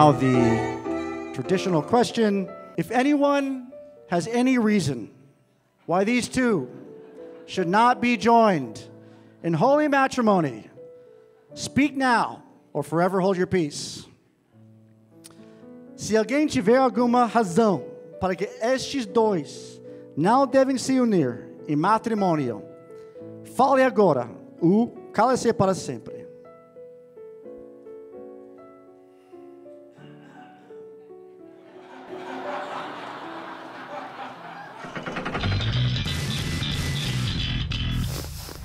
now the traditional question. If anyone has any reason why these two should not be joined in holy matrimony, speak now or forever hold your peace. Se alguém tiver alguma razão para que estes dois não devem se unir em matrimônio, fale agora ou cale-se para sempre.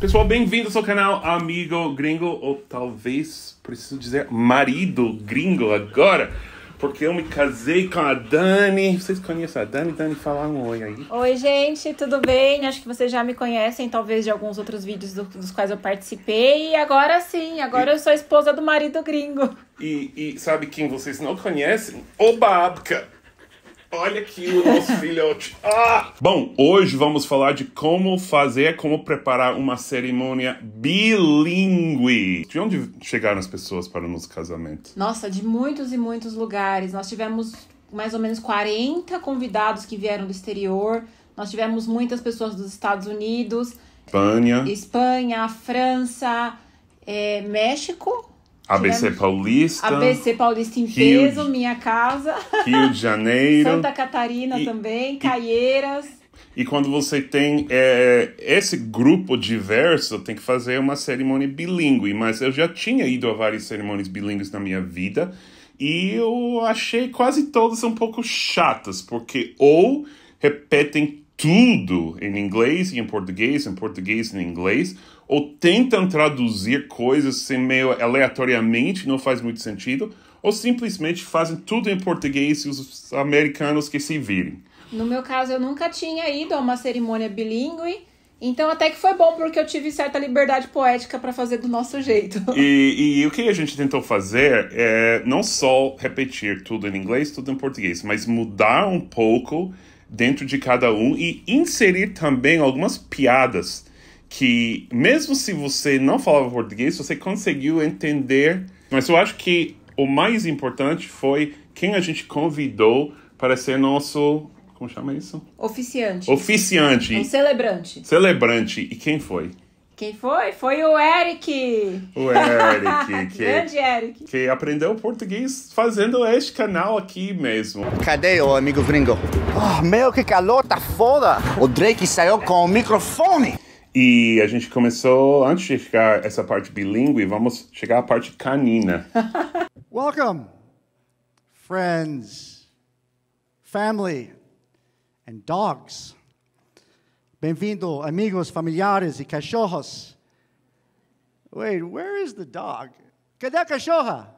Pessoal, bem-vindos ao canal Amigo Gringo, ou talvez preciso dizer marido gringo agora, porque eu me casei com a Dani. Vocês conhecem a Dani? Dani, fala um oi aí. Oi, gente, tudo bem? Acho que vocês já me conhecem, talvez de alguns outros vídeos dos quais eu participei. E agora sim, agora eu sou esposa do marido gringo. E sabe quem vocês não conhecem? O Babka. Olha aqui o nosso filhote. Bom, hoje vamos falar de como preparar uma cerimônia bilíngue. De onde chegaram as pessoas para o nosso casamento? Nossa, de muitos e muitos lugares. Nós tivemos mais ou menos 40 convidados que vieram do exterior. Nós tivemos muitas pessoas dos Estados Unidos. Espanha, França, México. ABC Paulista. ABC Paulista em peso, minha casa. Rio de Janeiro. Santa Catarina também, Caieiras. E quando você tem esse grupo diverso, tem que fazer uma cerimônia bilíngue. Mas eu já tinha ido a várias cerimônias bilíngues na minha vida. E eu achei quase todas um pouco chatas. Porque ou repetem tudo em inglês e em português e em inglês, ou tentam traduzir coisas assim, meio aleatoriamente, não faz muito sentido, ou simplesmente fazem tudo em português e os americanos que se virem. No meu caso, eu nunca tinha ido a uma cerimônia bilíngue, então até que foi bom, porque eu tive certa liberdade poética para fazer do nosso jeito. E o que a gente tentou fazer é não só repetir tudo em inglês, tudo em português, mas mudar um pouco dentro de cada um e inserir também algumas piadas que, mesmo se você não falava português, você conseguiu entender. Mas eu acho que o mais importante foi quem a gente convidou para ser nosso... Como chama isso? Oficiante. Oficiante. Um celebrante. Celebrante. E quem foi? Quem foi? Foi o Eric. O Eric. Grande Eric. Que aprendeu português fazendo este canal aqui mesmo. Cadê o amigo gringo? Meu, que calor, tá foda. O Drake saiu com o microfone. E a gente começou, antes de chegar essa parte bilíngue, vamos chegar à parte canina. Welcome, friends, family, and dogs. Bem-vindo, amigos, familiares e cachorros. Wait, where is the dog? Cadê a cachorra?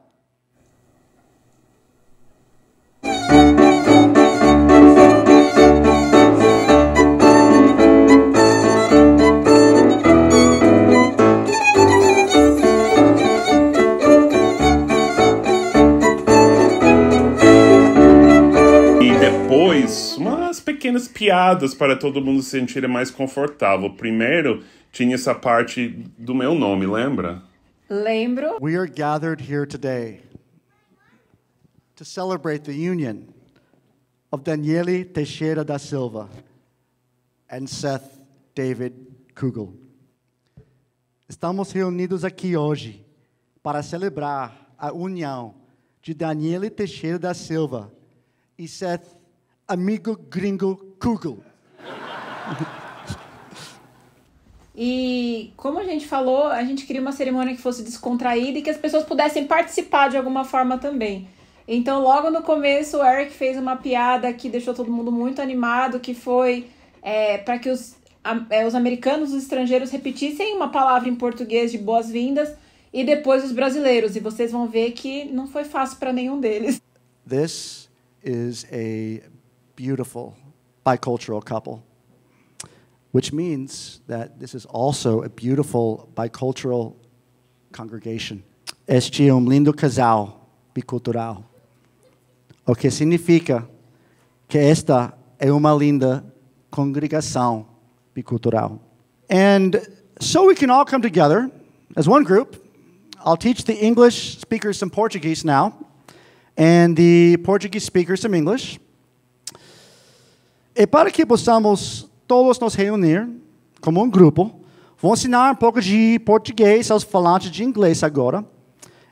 Umas pequenas piadas para todo mundo se sentir mais confortável. Primeiro, tinha essa parte do meu nome, lembra? Lembro. We are gathered here today to celebrate the union of Daniele Teixeira da Silva and Seth David Kugel. Estamos reunidos aqui hoje para celebrar a união de Daniele Teixeira da Silva e Seth Amigo Gringo Kugel. E como a gente falou, a gente queria uma cerimônia que fosse descontraída e que as pessoas pudessem participar de alguma forma também. Então, logo no começo, o Eric fez uma piada que deixou todo mundo muito animado, que foi para que os americanos, os estrangeiros, repetissem uma palavra em português de boas-vindas e depois os brasileiros. E vocês vão ver que não foi fácil para nenhum deles. This is a beautiful bicultural couple, which means that this is also a beautiful bicultural congregation. Este é lindo casal bicultural, o que significa que esta é uma linda congregação bicultural. And so we can all come together as one group. I'll teach the English speakers some Portuguese now, and the Portuguese speakers some English. E para que possamos todos nos reunir como grupo, vou ensinar pouco de português aos falantes de inglês agora,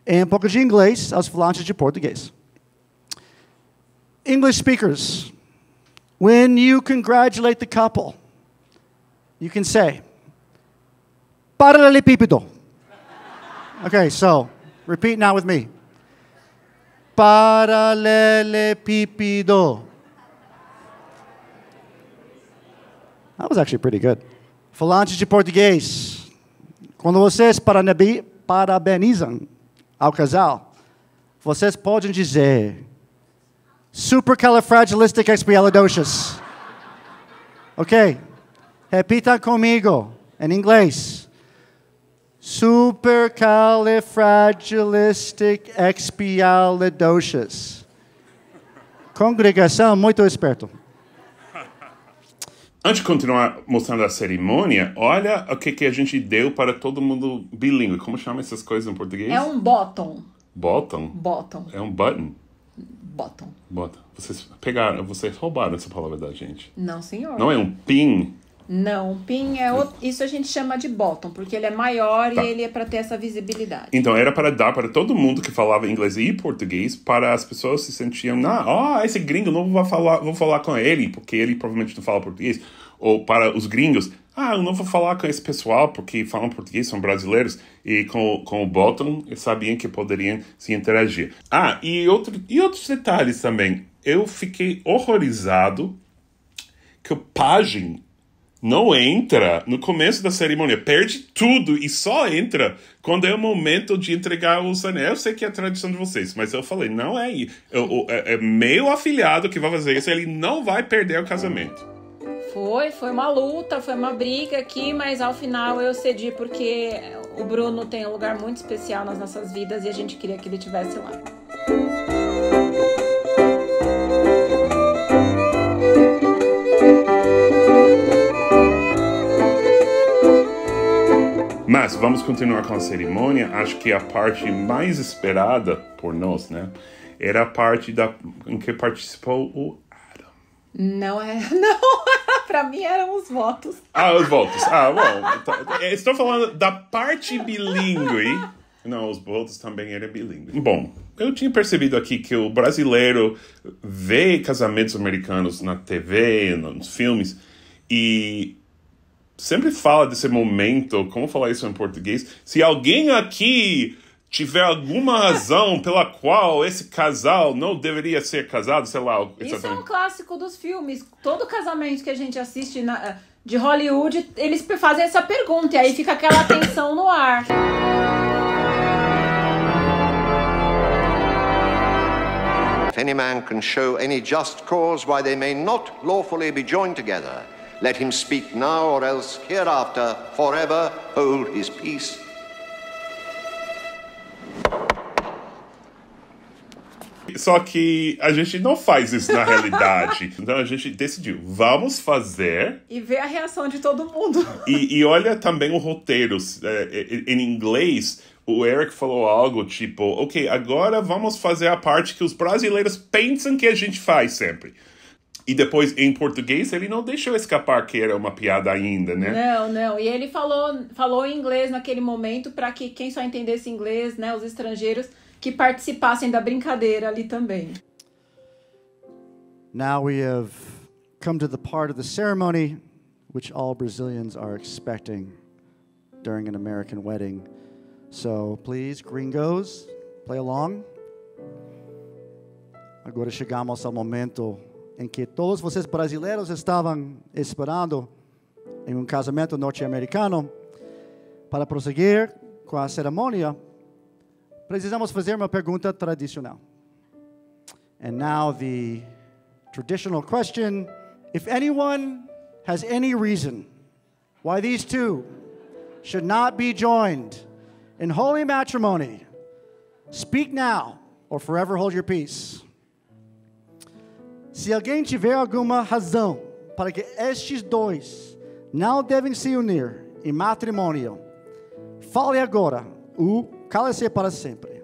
e pouco de inglês aos falantes de português. English speakers, when you congratulate the couple, you can say, paralelepípedo. Okay, so repeat now with me. Paralelepípedo. That was actually pretty good. Falantes de português, quando vocês parabenizam ao casal, vocês podem dizer supercalifragilisticexpialidocious. Ok? Repita comigo em inglês. Supercalifragilisticexpialidocious. Congregação muito esperto. Antes de continuar mostrando a cerimônia, olha o que a gente deu para todo mundo bilíngue. Como chama essas coisas em português? É um bottom. Bottom? Bottom. É um button? Bottom. Bottom. Vocês roubaram essa palavra da gente. Não, senhor. Não é um pin? Não, pin é isso a gente chama de bottom, porque ele é maior Tá. e ele é para ter essa visibilidade. Então, era para dar para todo mundo que falava inglês e português, para as pessoas se sentiam, esse gringo, não vou falar com ele, porque ele provavelmente não fala português. Ou para os gringos, eu não vou falar com esse pessoal, porque falam português, são brasileiros. E com o bottom, eles sabiam que poderiam se interagir. E outros detalhes também. Eu fiquei horrorizado que o pajem não entra no começo da cerimônia, perde tudo e só entra quando é o momento de entregar os anéis. Eu sei que é a tradição de vocês, mas eu falei, não é aí. É meu afilhado que vai fazer isso, ele não vai perder o casamento. Foi uma luta, foi uma briga aqui, mas ao final eu cedi porque o Bruno tem um lugar muito especial nas nossas vidas e a gente queria que ele estivesse lá. Mas vamos continuar com a cerimônia. Acho que a parte mais esperada por nós, né, era a parte em que participou o Adam. Não, pra mim eram os votos. Os votos. Bom. Estou falando da parte bilíngue. Não, os votos também eram bilíngue. Bom, eu tinha percebido aqui que o brasileiro vê casamentos americanos na TV, nos filmes, e sempre fala desse momento, como falar isso em português? Se alguém aqui tiver alguma razão pela qual esse casal não deveria ser casado, sei lá. Isso é um clássico dos filmes. Todo casamento que a gente assiste de Hollywood, eles fazem essa pergunta e aí fica aquela tensão no ar. If any man can show any just cause why they may not lawfully be joined together, let him speak now, or else hereafter forever hold his peace. Só que a gente não faz isso na realidade. Então a gente decidiu, vamos fazer. E ver a reação de todo mundo. E olha também o roteiro. Em inglês, o Eric falou algo tipo, ok, agora vamos fazer a parte que os brasileiros pensam que a gente faz sempre. E depois, em português, ele não deixou escapar que era uma piada ainda, né? Não. E ele falou em inglês naquele momento para que quem só entendesse inglês, né, os estrangeiros, que participassem da brincadeira ali também. Now we have come to the part of the ceremony which all Brazilians are expecting during an American wedding. So please, gringos, play along. Agora chegamos ao momento em que todos vocês brasileiros estavam esperando em um casamento norte-americano. Para prosseguir com a cerimônia, precisamos fazer uma pergunta tradicional. And now the traditional question, if anyone has any reason why these two should not be joined in holy matrimony, speak now or forever hold your peace. Se alguém tiver alguma razão para que estes dois não devem se unir em matrimônio, fale agora ou cale-se para sempre.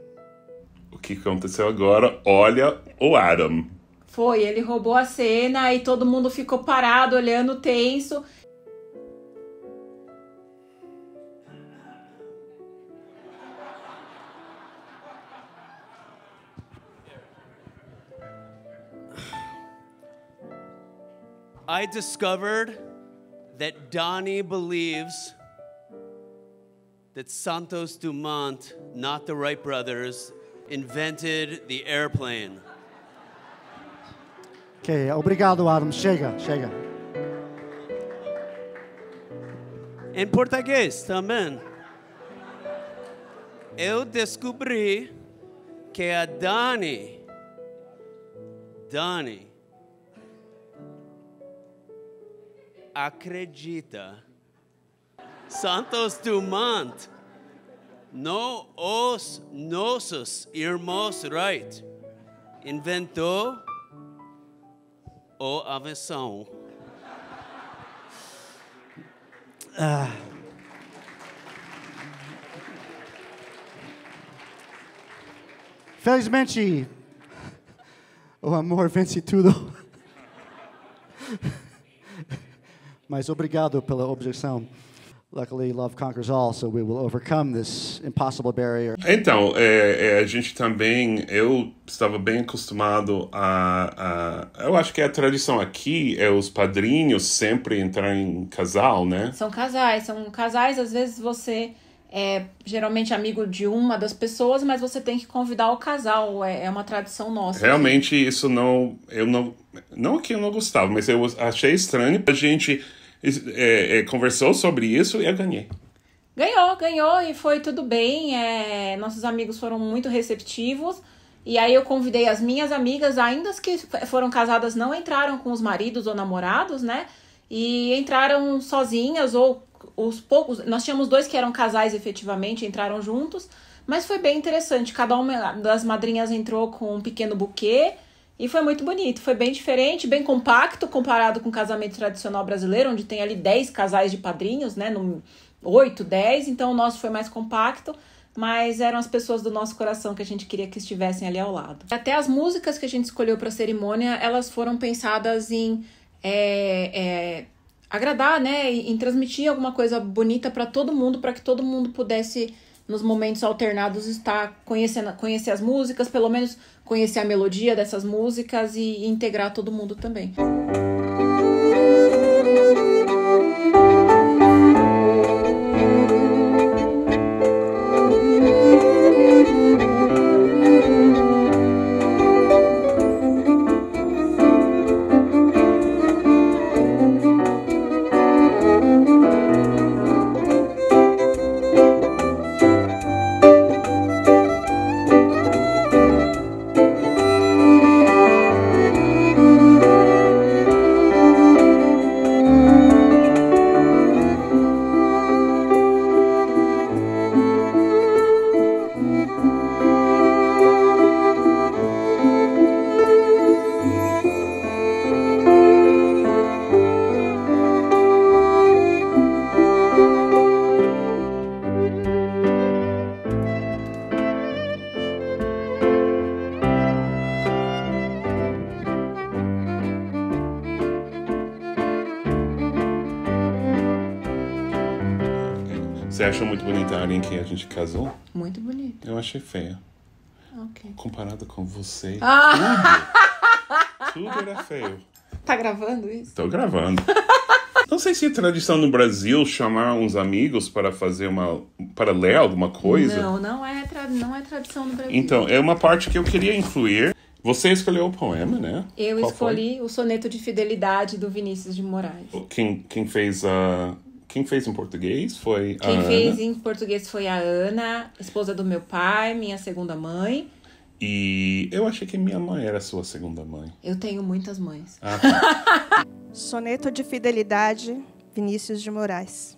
O que aconteceu agora, olha o Adam. Foi, ele roubou a cena e todo mundo ficou parado, olhando tenso. I discovered that Donnie believes that Santos Dumont, not the Wright brothers, invented the airplane. Ok, obrigado, Adam. Chega, chega. Em português também. Eu descobri que a Dani acredita Santos Dumont, no os nossos irmãos Wright, inventou o avião. Felizmente, o amor vence tudo. Mas obrigado pela objeção. Luckily, love conquers all, so we will overcome this impossible barrier. Então, a gente também, eu estava bem acostumado eu acho que a tradição aqui é os padrinhos sempre entrarem em casal, né? São casais, às vezes você é geralmente amigo de uma das pessoas, mas você tem que convidar o casal, é uma tradição nossa. Realmente isso não que eu não gostava, mas eu achei estranho. A gente conversou sobre isso e eu ganhei. Ganhou e foi tudo bem, nossos amigos foram muito receptivos, e aí eu convidei as minhas amigas, ainda as que foram casadas não entraram com os maridos ou namorados, né, e entraram sozinhas, ou os poucos, nós tínhamos 2 que eram casais efetivamente, entraram juntos, mas foi bem interessante, cada uma das madrinhas entrou com um pequeno buquê, e foi muito bonito, foi bem diferente, bem compacto, comparado com o casamento tradicional brasileiro, onde tem ali 10 casais de padrinhos, né, 8, 10, então o nosso foi mais compacto, mas eram as pessoas do nosso coração que a gente queria que estivessem ali ao lado. Até as músicas que a gente escolheu para a cerimônia, elas foram pensadas em agradar, né, em transmitir alguma coisa bonita para todo mundo, para que todo mundo pudesse, nos momentos alternados, estar conhecer as músicas, pelo menos conhecer a melodia dessas músicas e integrar todo mundo também. Você achou muito bonita a área em que a gente casou? Muito bonito. Eu achei feia. Ok. Comparado com você, Ah! tudo era feio. Tá gravando isso? Tô gravando. Não sei se é tradição no Brasil chamar uns amigos para fazer para ler alguma coisa. Não é tradição no Brasil. Então, é uma parte que eu queria incluir. Você escolheu o poema, né? Eu Qual escolhi o Soneto de Fidelidade do Vinícius de Moraes. Quem fez em português foi a Ana. Quem fez em português foi a Ana, esposa do meu pai, minha segunda mãe. E eu achei que minha mãe era sua segunda mãe. Eu tenho muitas mães. Ah, tá. Soneto de Fidelidade, Vinícius de Moraes.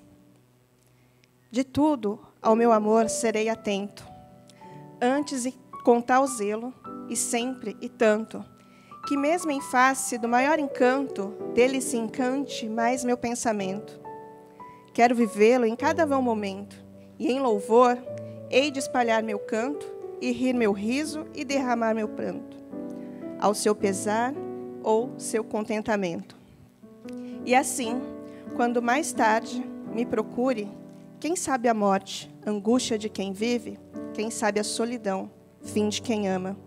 De tudo, ao meu amor serei atento, antes e com tal zelo, e sempre e tanto, que mesmo em face do maior encanto, dele se encante mais meu pensamento. Quero vivê-lo em cada vão momento, e em louvor hei de espalhar meu canto, e rir meu riso e derramar meu pranto, ao seu pesar ou seu contentamento. E assim, quando mais tarde me procure, quem sabe a morte, angústia de quem vive, quem sabe a solidão, fim de quem ama,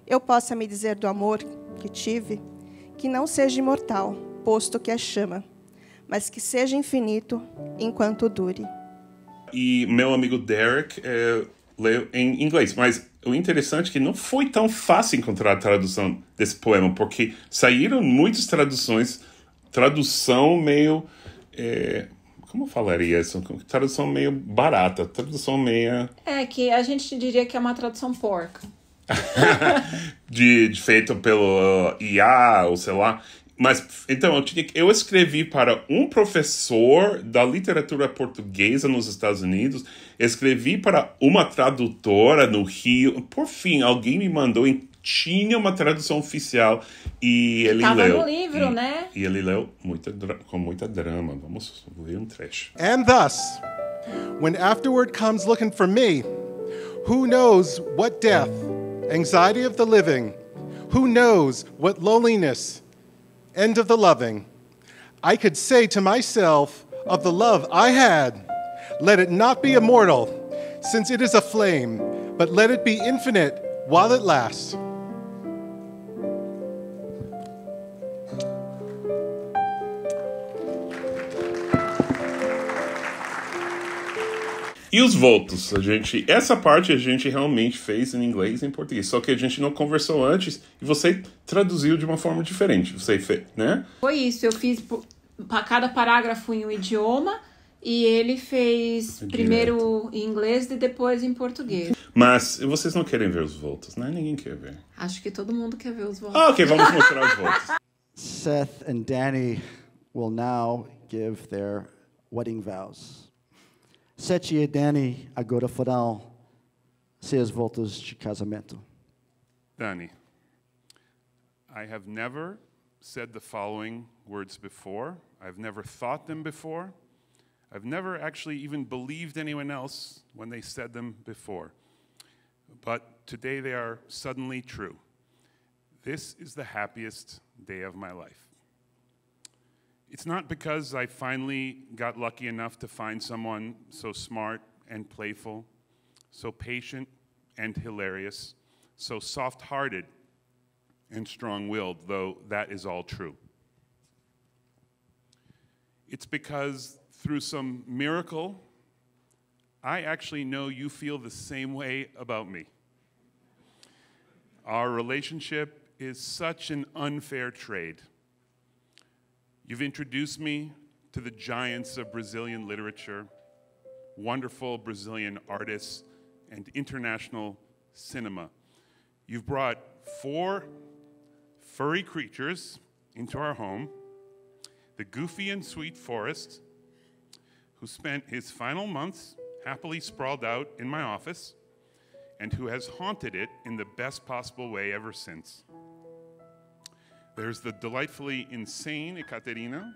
eu possa me dizer do amor que tive, que não seja imortal, posto que é chama, mas que seja infinito enquanto dure. E meu amigo Derek leu em inglês, mas o interessante é que não foi tão fácil encontrar a tradução desse poema, porque saíram muitas traduções, tradução meio... como eu falaria isso? Tradução meio barata, tradução meio... que a gente diria que é uma tradução porca. feito pelo IA, ou sei lá. Mas, então, eu escrevi para um professor da literatura portuguesa nos Estados Unidos, escrevi para uma tradutora no Rio. Por fim, alguém me mandou, tinha uma tradução oficial e ele leu. Estava no livro, né? E ele leu com muita drama. Vamos ver um trecho. And thus, when afterward comes looking for me, who knows what death, anxiety of the living, who knows what loneliness, end of the loving, I could say to myself of the love I had, let it not be immortal, since it is a flame, but let it be infinite while it lasts. E os votos? Essa parte a gente realmente fez em inglês e em português. Só que a gente não conversou antes e você traduziu de uma forma diferente. Você fez, né? Foi isso. Eu fiz cada parágrafo em um idioma e ele fez primeiro em inglês e depois em português. Mas vocês não querem ver os votos, né? Ninguém quer ver. Acho que todo mundo quer ver os votos. Ok, vamos mostrar os votos. Seth and Danny will now give their wedding vows. Seth e Danny agora farão seus votos de casamento. Danny, I have never said the following words before. I've never thought them before. I've never actually even believed anyone else when they said them before. But today they are suddenly true. This is the happiest day of my life. It's not because I finally got lucky enough to find someone so smart and playful, so patient and hilarious, so soft-hearted and strong-willed, though that is all true. It's because through some miracle, I actually know you feel the same way about me. Our relationship is such an unfair trade. You've introduced me to the giants of Brazilian literature, wonderful Brazilian artists, and international cinema. You've brought 4 furry creatures into our home, the goofy and sweet Forrest, who spent his final months happily sprawled out in my office, and who has haunted it in the best possible way ever since. There's the delightfully insane Ekaterina,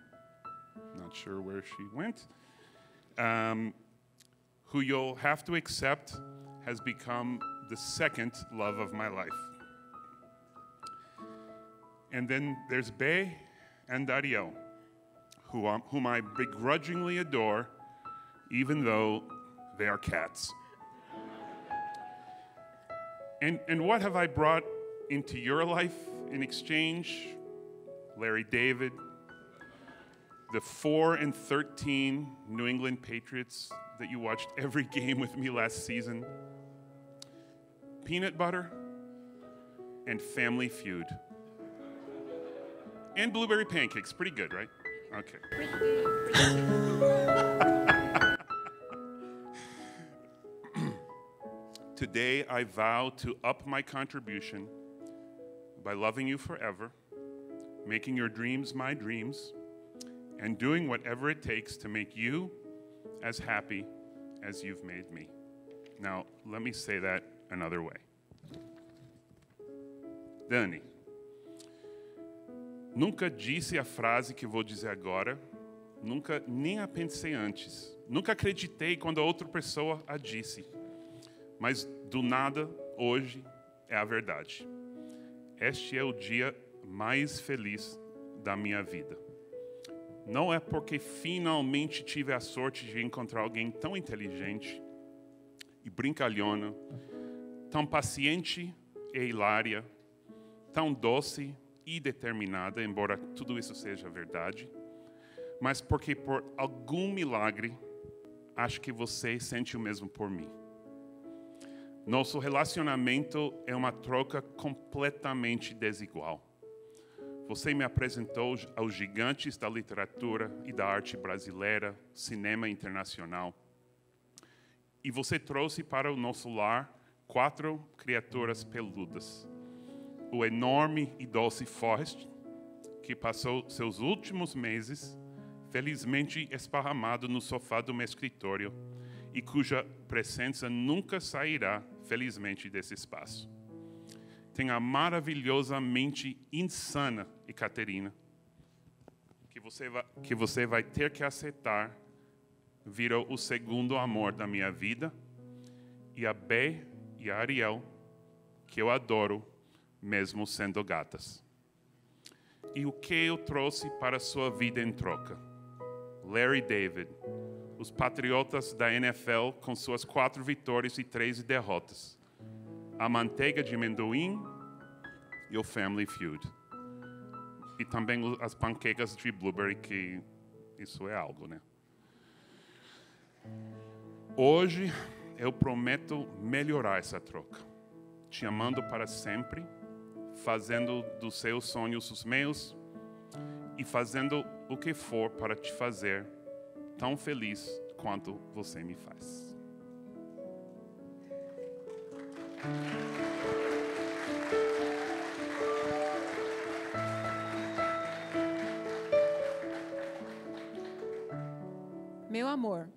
not sure where she went, who you'll have to accept has become the second love of my life. And then there's Bey and Dariel, whom I begrudgingly adore, even though they are cats. And what have I brought into your life in exchange? Larry David, the 4-13 New England Patriots that you watched every game with me last season, peanut butter, and Family Feud. And blueberry pancakes. Pretty good, right? Okay. Today, I vow to up my contribution by loving you forever, making your dreams my dreams, and doing whatever it takes to make you as happy as you've made me. Now, let me say that another way. Dani, nunca disse a frase que vou dizer agora, nunca nem a pensei antes. Nunca acreditei quando a outra pessoa a disse. Mas do nada hoje é a verdade. Este é o dia mais feliz da minha vida. Não é porque finalmente tive a sorte de encontrar alguém tão inteligente e brincalhona, tão paciente e hilária, tão doce e determinada, embora tudo isso seja verdade, mas porque por algum milagre acho que você sente o mesmo por mim. Nosso relacionamento é uma troca completamente desigual. Você me apresentou aos gigantes da literatura e da arte brasileira, cinema internacional. E você trouxe para o nosso lar 4 criaturas peludas. O enorme e doce Forrest, que passou seus últimos meses felizmente esparramado no sofá do meu escritório e cuja presença nunca sairá, felizmente, desse espaço. Tem a maravilhosamente insana Ekaterina, que você vai ter que aceitar, virou o segundo amor da minha vida, e a Bê e a Ariel, que eu adoro, mesmo sendo gatas. E o que eu trouxe para a sua vida em troca? Larry David, os Patriotas da NFL com suas 4 vitórias e 3 derrotas, a manteiga de amendoim e o Family Feud. E também as panquecas de blueberry, que isso é algo, né? Hoje eu prometo melhorar essa troca, te amando para sempre, fazendo dos seus sonhos os meus e fazendo o que for para te fazer tão feliz quanto você me faz. Meu amor,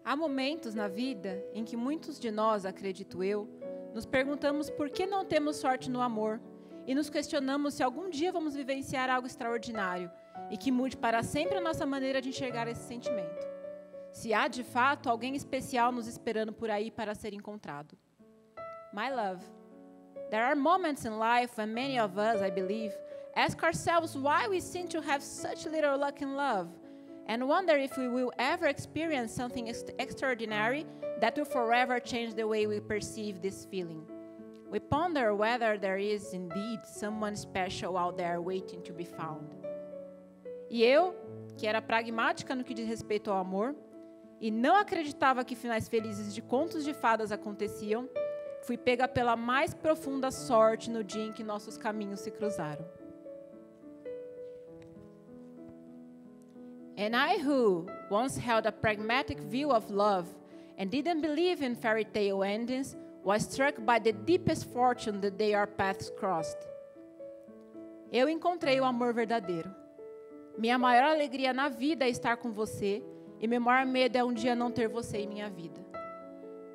há momentos na vida em que muitos de nós, acredito eu, nos perguntamos por que não temos sorte no amor e nos questionamos se algum dia vamos vivenciar algo extraordinário e que mude para sempre a nossa maneira de enxergar esse sentimento. Se há, de fato, alguém especial nos esperando por aí para ser encontrado. My love, there are moments in life when many of us, I believe, ask ourselves why we seem to have such little luck in love, and wonder if we will ever experience something extraordinary that will forever change the way we perceive this feeling. We ponder whether there is indeed someone special out there waiting to be found. E eu, que era pragmática no que diz respeito ao amor, e não acreditava que finais felizes de contos de fadas aconteciam, fui pega pela mais profunda sorte no dia em que nossos caminhos se cruzaram. And I, who once held a pragmatic view of love and didn't believe in fairy tale endings, was struck by the deepest fortune the day our paths crossed. Eu encontrei o amor verdadeiro. Minha maior alegria na vida é estar com você, e meu maior medo é um dia não ter você em minha vida.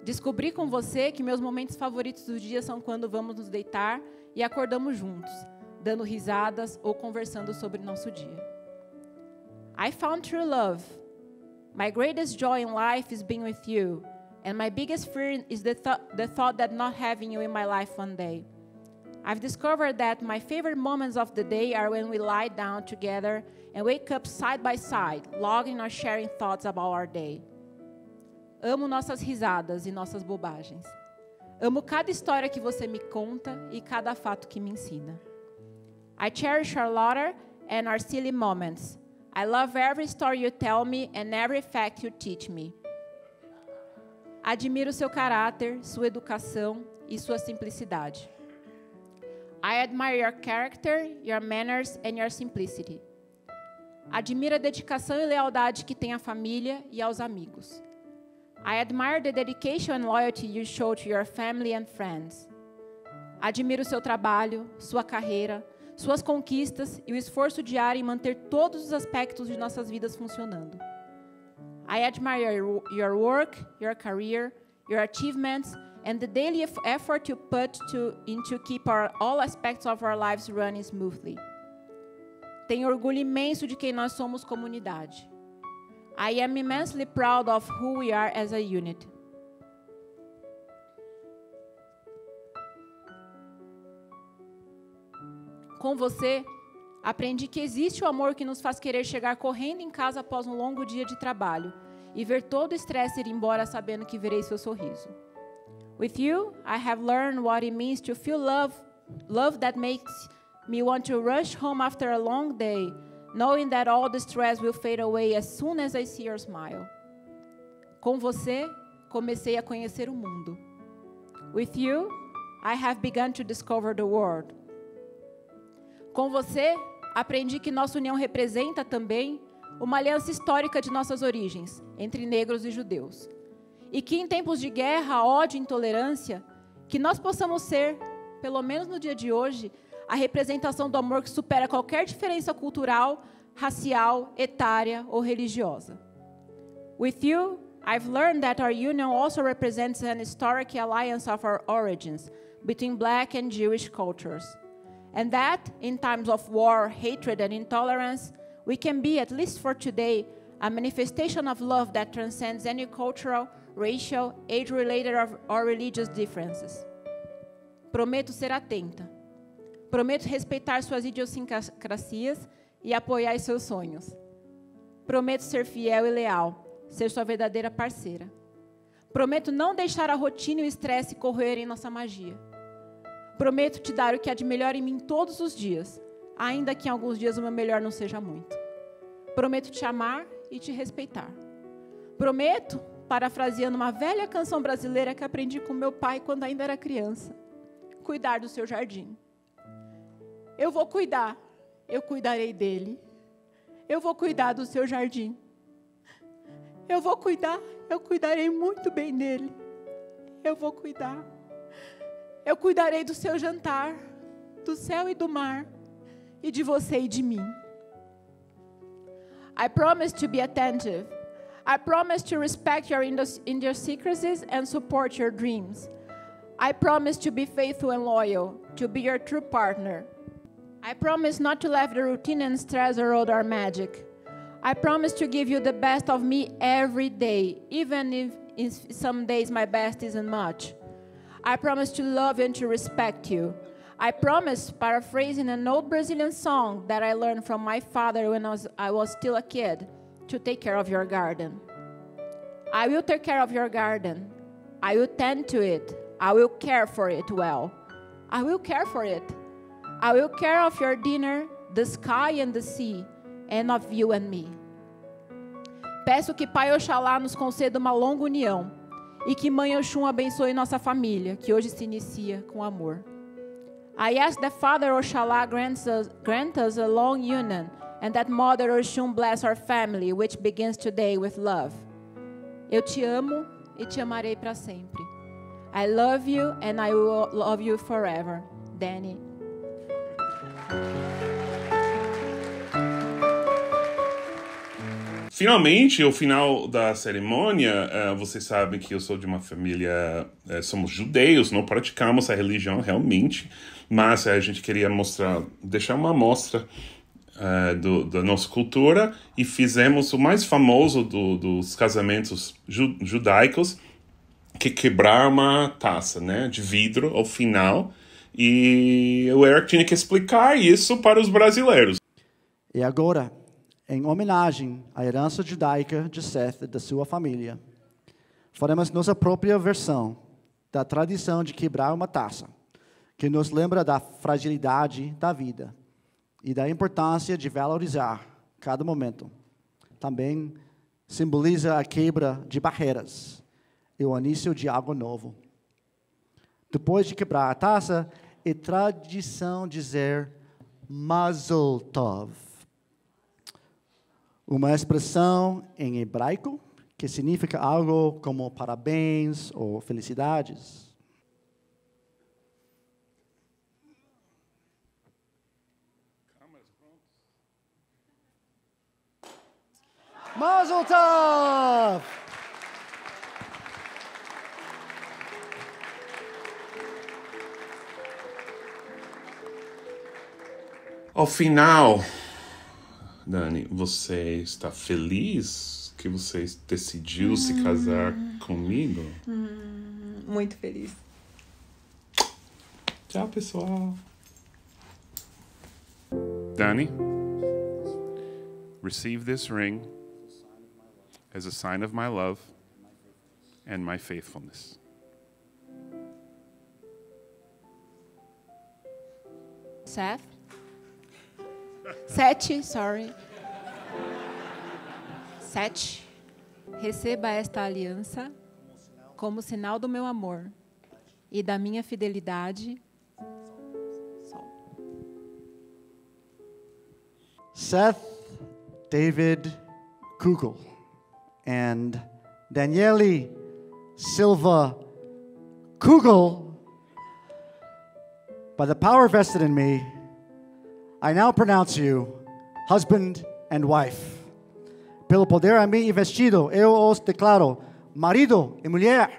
Descobri com você que meus momentos favoritos do dia são quando vamos nos deitar e acordamos juntos, dando risadas ou conversando sobre nosso dia. I found true love. My greatest joy in life is being with you, and my biggest fear is the thought that not having you in my life one day. I've discovered that my favorite moments of the day are when we lie down together and wake up side by side, logging or sharing thoughts about our day. Amo nossas risadas e nossas bobagens. Amo cada história que você me conta e cada fato que me ensina. I cherish our laughter and our silly moments. I love every story you tell me and every fact you teach me. Admiro seu caráter, sua educação e sua simplicidade. I admire your character, your manners and your simplicity. Admiro a dedicação e lealdade que tem à família e aos amigos. I admire the dedication and loyalty you show to your family and friends. Admiro seu trabalho, sua carreira, suas conquistas e o esforço diário em manter todos os aspectos de nossas vidas funcionando. I admire your work, your career, your achievements, and the daily effort you put into keep all aspects of our lives running smoothly. Tenho orgulho imenso de quem nós somos comunidade. I am immensely proud of who we are as a unit. Com você, aprendi que existe o amor que nos faz querer chegar correndo em casa após um longo dia de trabalho e ver todo o estresse ir embora sabendo que verei seu sorriso. With you, I have learned what it means to feel love that makes me want to rush home after a long day, knowing that all the stress will fade away as soon as I see your smile. Com você, comecei a conhecer o mundo. With you, I have begun to discover the world. Com você, aprendi que nossa união representa também uma aliança histórica de nossas origens, entre negros e judeus. E que em tempos de guerra, ódio e intolerância, que nós possamos ser, pelo menos no dia de hoje, a representação do amor que supera qualquer diferença cultural, racial, etária ou religiosa. With you, I've learned that our union also represents an historic alliance of our origins between Black and Jewish cultures. And that, in times of war, hatred, and intolerance, we can be, at least for today, a manifestation of love that transcends any cultural, racial, age-related, or religious differences. Prometo ser atenta. Prometo respeitar suas idiosincrasias e apoiar seus sonhos. Prometo ser fiel e leal, ser sua verdadeira parceira. Prometo não deixar a rotina e o estresse corroerem nossa magia. Prometo te dar o que há de melhor em mim todos os dias, ainda que em alguns dias o meu melhor não seja muito. Prometo te amar e te respeitar. Prometo, parafraseando uma velha canção brasileira que aprendi com meu pai quando ainda era criança, cuidar do seu jardim. Eu vou cuidar, eu cuidarei dele. Eu vou cuidar do seu jardim. Eu vou cuidar, eu cuidarei muito bem dele. Eu vou cuidar. Eu cuidarei do seu jantar, do céu e do mar, e de você e de mim. I promise to be attentive. I promise to respect your idiosyncrasies and support your dreams. I promise to be faithful and loyal, to be your true partner. I promise not to let the routine and stress erode our magic. I promise to give you the best of me every day, even if some days my best isn't much. I promise to love and to respect you. I promise, paraphrasing an old Brazilian song that I learned from my father when I was still a kid, to take care of your garden. I will take care of your garden. I will tend to it. I will care for it well. I will care for it. I will care of your dinner, the sky and the sea, and of you and me. Peço que Pai Oxalá nos conceda uma longa união e que Mãe Oxum abençoe nossa família, que hoje se inicia com amor. I ask that Father Oxalá grant us a long union, and that Mother Oxum bless our family, which begins today with love. Eu te amo e te amarei para sempre. I love you and I will love you forever. Danny. Finalmente, o final da cerimônia, vocês sabem que eu sou de uma família, somos judeus, não praticamos a religião realmente, mas a gente queria deixar uma amostra da nossa cultura e fizemos o mais famoso dos casamentos judaicos, que é quebrar uma taça, né, de vidro ao final, e o Eric tinha que explicar isso para os brasileiros. E agora, em homenagem à herança judaica de Seth e da sua família, faremos nossa própria versão da tradição de quebrar uma taça, que nos lembra da fragilidade da vida e da importância de valorizar cada momento. Também simboliza a quebra de barreiras e o início de algo novo. Depois de quebrar a taça, é tradição dizer Mazel Tov, uma expressão em hebraico que significa algo como parabéns ou felicidades. Mazel Tov! Ao final, Dani, você está feliz que você decidiu se casar comigo? Muito feliz. Tchau, pessoal. Dani, receive this ring as a sign of my love and my faithfulness. Seth? Sete, receba esta aliança como sinal do meu amor e da minha fidelidade. Seth David Kugel and Daniele Silva Kugel, by the power vested in me, I now pronounce you husband and wife. Pelo poder a mim investido, eu os declaro marido e mulher.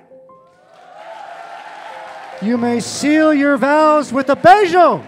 You may seal your vows with a beijo.